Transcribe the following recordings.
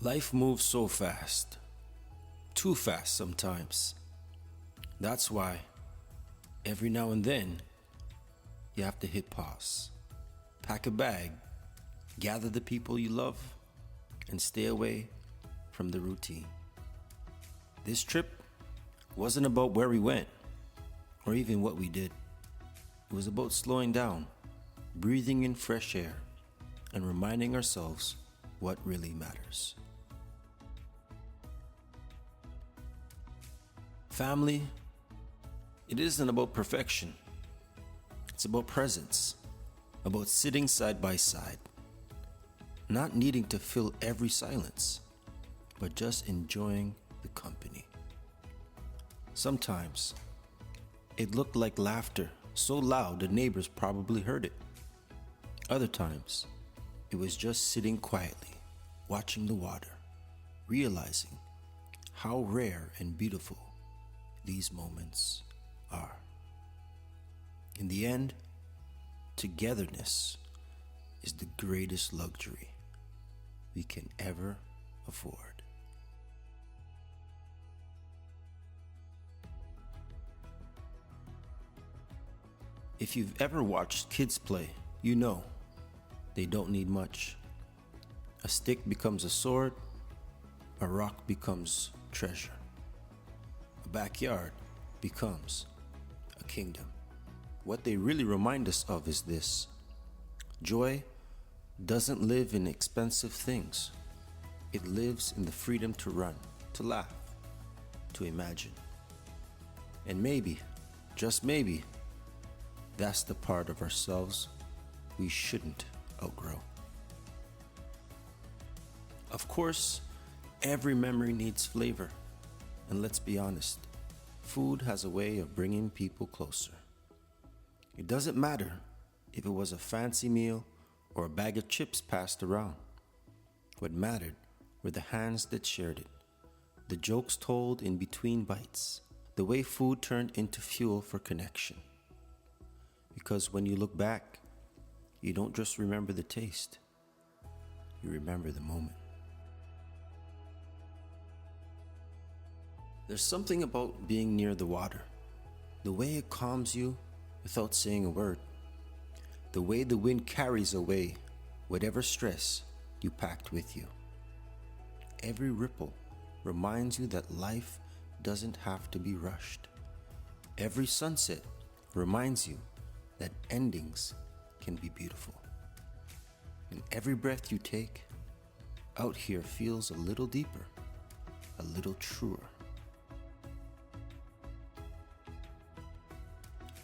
Life moves so fast, too fast sometimes. That's why every now and then you have to hit pause, pack a bag, gather the people you love, and stay away from the routine. This trip wasn't about where we went or even what we did. It was about slowing down, breathing in fresh air, and reminding ourselves what really matters. Family, it isn't about perfection. It's about presence, about sitting side by side, not needing to fill every silence, but just enjoying the company. Sometimes it looked like laughter so loud the neighbors probably heard it. Other times it was just sitting quietly, watching the water, realizing how rare and beautiful these moments are. In the end, togetherness is the greatest luxury we can ever afford. If you've ever watched kids play, you know they don't need much. A stick becomes a sword, a rock becomes treasure. A backyard becomes a kingdom. What they really remind us of is this: joy doesn't live in expensive things. It lives in the freedom to run, to laugh, to imagine. And maybe, just maybe, that's the part of ourselves we shouldn't outgrow. Of course, every memory needs flavor. And let's be honest, food has a way of bringing people closer. It doesn't matter if it was a fancy meal or a bag of chips passed around. What mattered were the hands that shared it, the jokes told in between bites, the way food turned into fuel for connection. Because when you look back, you don't just remember the taste, you remember the moment. There's something about being near the water, the way it calms you without saying a word, the way the wind carries away whatever stress you packed with you. Every ripple reminds you that life doesn't have to be rushed. Every sunset reminds you that endings can be beautiful. And every breath you take out here feels a little deeper, a little truer.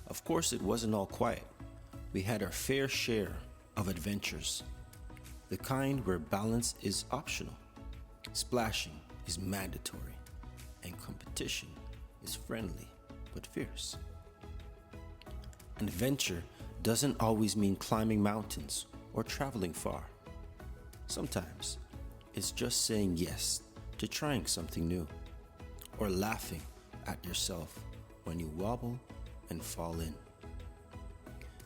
Of course, it wasn't all quiet. We had our fair share of adventures, the kind where balance is optional, splashing is mandatory, and competition is friendly but fierce. An adventure doesn't always mean climbing mountains or traveling far. Sometimes it's just saying yes to trying something new, or laughing at yourself when you wobble and fall in.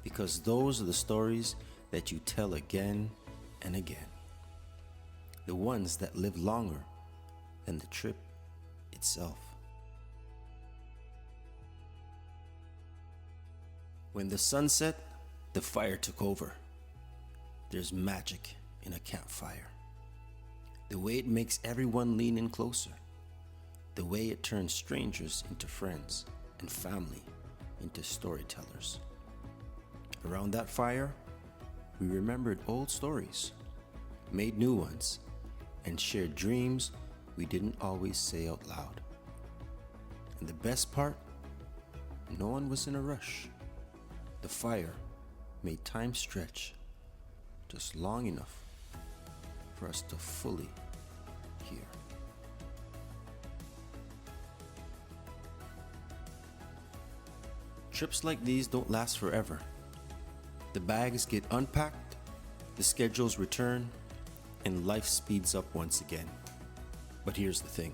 Because those are the stories that you tell again and again. The ones that live longer than the trip itself. When the sun set, the fire took over. There's magic in a campfire. The way it makes everyone lean in closer. The way it turns strangers into friends and family into storytellers. Around that fire, we remembered old stories, made new ones, and shared dreams we didn't always say out loud. And the best part, no one was in a rush. The fire made time stretch just long enough for us to fully hear. Trips like these don't last forever. The bags get unpacked, the schedules return, and life speeds up once again. But here's the thing,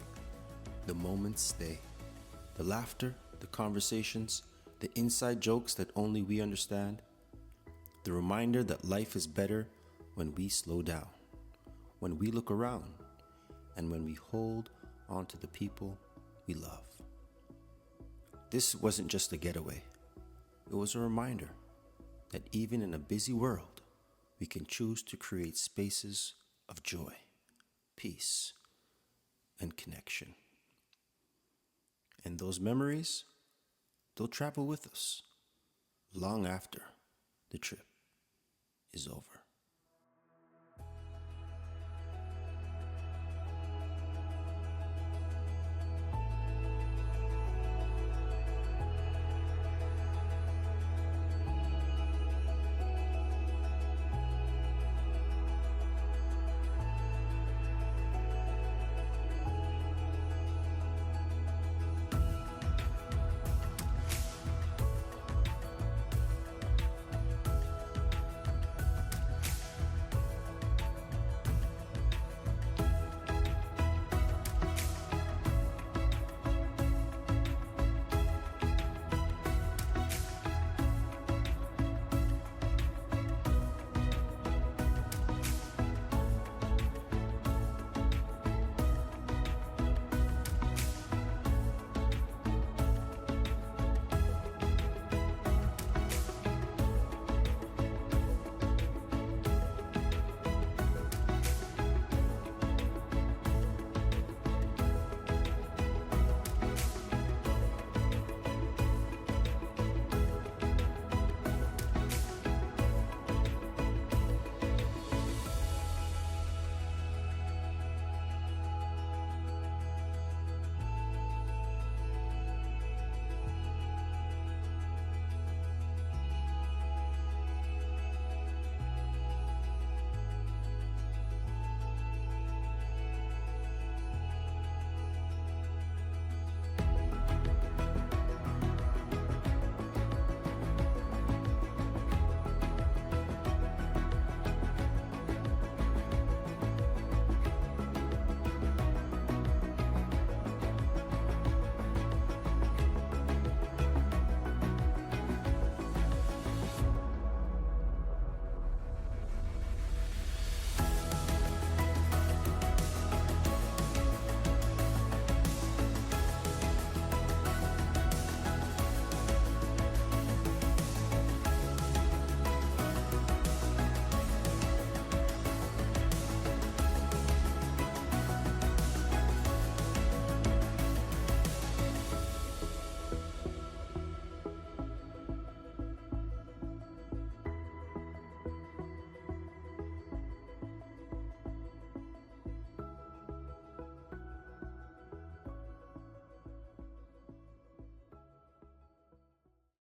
the moments stay. The laughter, the conversations, the inside jokes that only we understand. The reminder that life is better when we slow down, when we look around, and when we hold on to the people we love. This wasn't just a getaway. It was a reminder that even in a busy world, we can choose to create spaces of joy, peace, and connection. And those memories, they'll travel with us long after the trip is over.